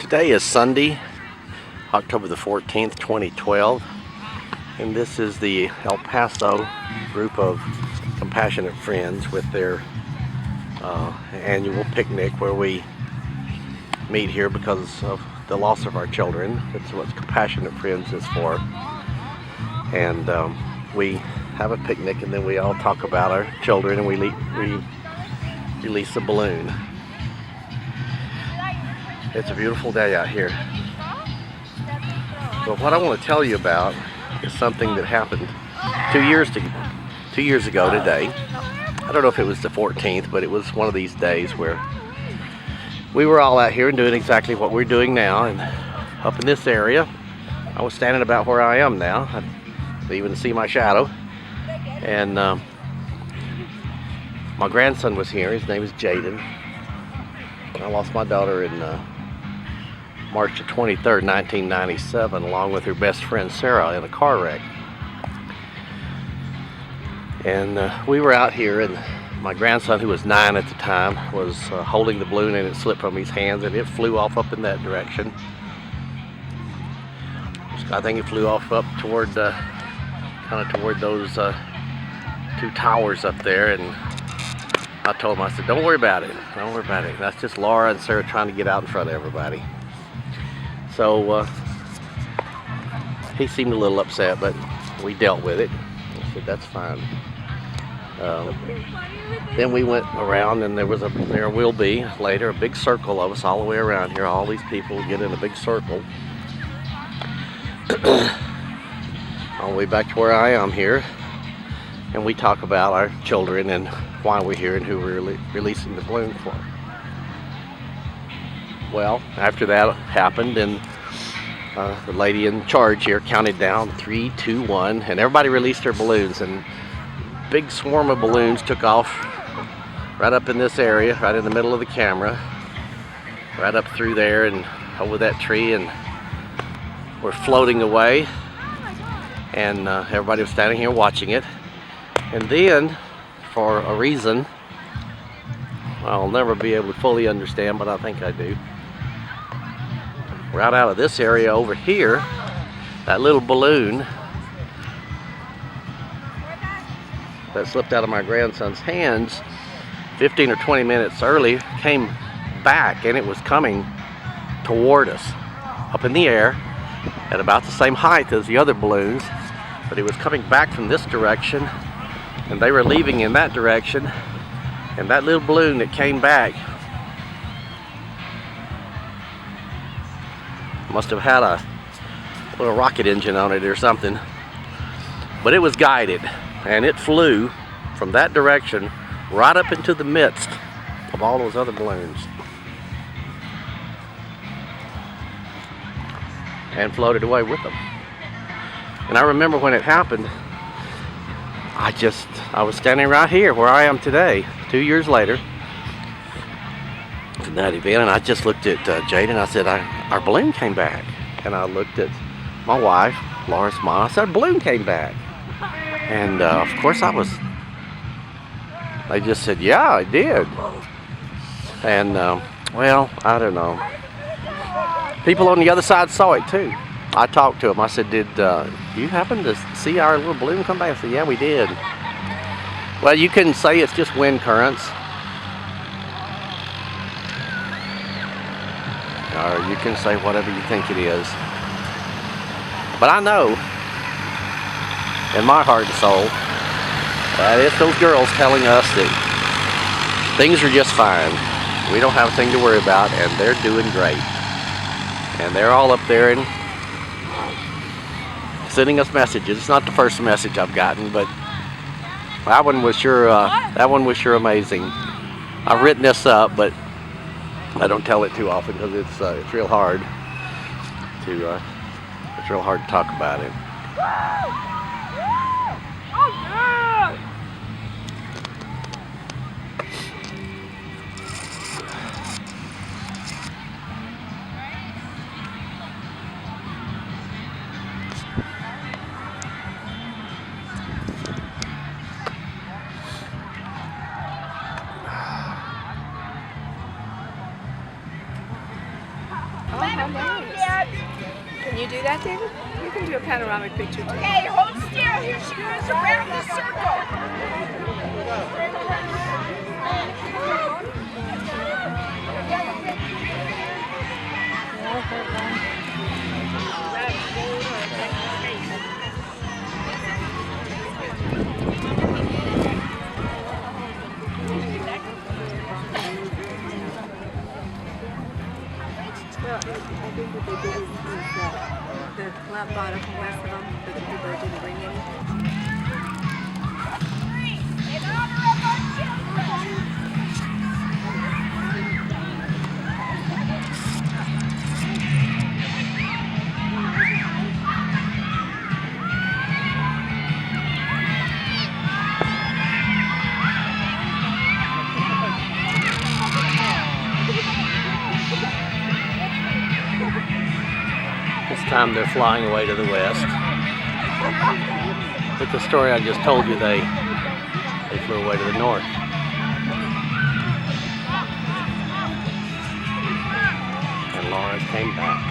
Today is Sunday, October the 14th, 2012, and this is the El Paso group of compassionate friends with their annual picnic where we meet here because of the loss of our children. That's what Compassionate Friends is for. And we have a picnic, and then we all talk about our children, and we release a balloon. It's a beautiful day out here. But what I want to tell you about is something that happened 2 years ago today. I don't know if it was the 14th, but it was one of these days where we were all out here and doing exactly what we're doing now. And up in this area, I was standing about where I am now. I didn't even see my shadow. And my grandson was here. His name is Jaden. I lost my daughter in March 23rd, 1997, along with her best friend Sarah in a car wreck. And we were out here, and my grandson, who was 9 at the time, was holding the balloon, and it slipped from his hands and it flew off up in that direction. I think it flew off up toward kind of toward those two towers up there, and I told him, I said, don't worry about it, don't worry about it. That's just Laura and Sarah trying to get out in front of everybody. So he seemed a little upset, but we dealt with it. I said, that's fine. Then we went around, and there will be later a big circle of us all the way around here. All these people get in a big circle all the way back to where I am here, and we talk about our children and why we're here and who we're releasing the balloon for. Well, after that happened, and the lady in charge here counted down 3, 2, 1, and everybody released their balloons, and a big swarm of balloons took off right up in this area, right in the middle of the camera, right up through there and over that tree, and we're floating away, and everybody was standing here watching it. And then, for a reason I'll never be able to fully understand, but I think I do, right out of this area over here, that little balloon that slipped out of my grandson's hands 15 or 20 minutes early came back, and it was coming toward us up in the air at about the same height as the other balloons, but it was coming back from this direction, and they were leaving in that direction. And that little balloon that came back must have had a little rocket engine on it or something, but it was guided, and it flew from that direction right up into the midst of all those other balloons and floated away with them. And I remember when it happened, I was standing right here where I am today, 2 years later, in that event, and I just looked at Jaden, and I said, our balloon came back. And I looked at my wife, Laura's mom, I said, our balloon came back. And of course they just said, yeah, it did. And well, I don't know. People on the other side saw it too. I talked to them. I said, did you happen to see our little balloon come back? I said, yeah, we did. Well, you couldn't say it's just wind currents, or you can say whatever you think it is. But I know in my heart and soul that it's those girls telling us that things are just fine. We don't have a thing to worry about, and they're doing great. And they're all up there and sending us messages. It's not the first message I've gotten, but that one was sure amazing. I've written this up, but I don't tell it too often because it's real hard to talk about it. Oh, how nice. Can you do that, David? You can do a panoramic picture too. Hey, hold still. Here she goes around the circle. Well, I think what they did is the flat bottom from west of them, but the people that didn't bring any. In honor of our children. This time they're flying away to the west. But the story I just told you, they flew away to the north. And Lawrence came back.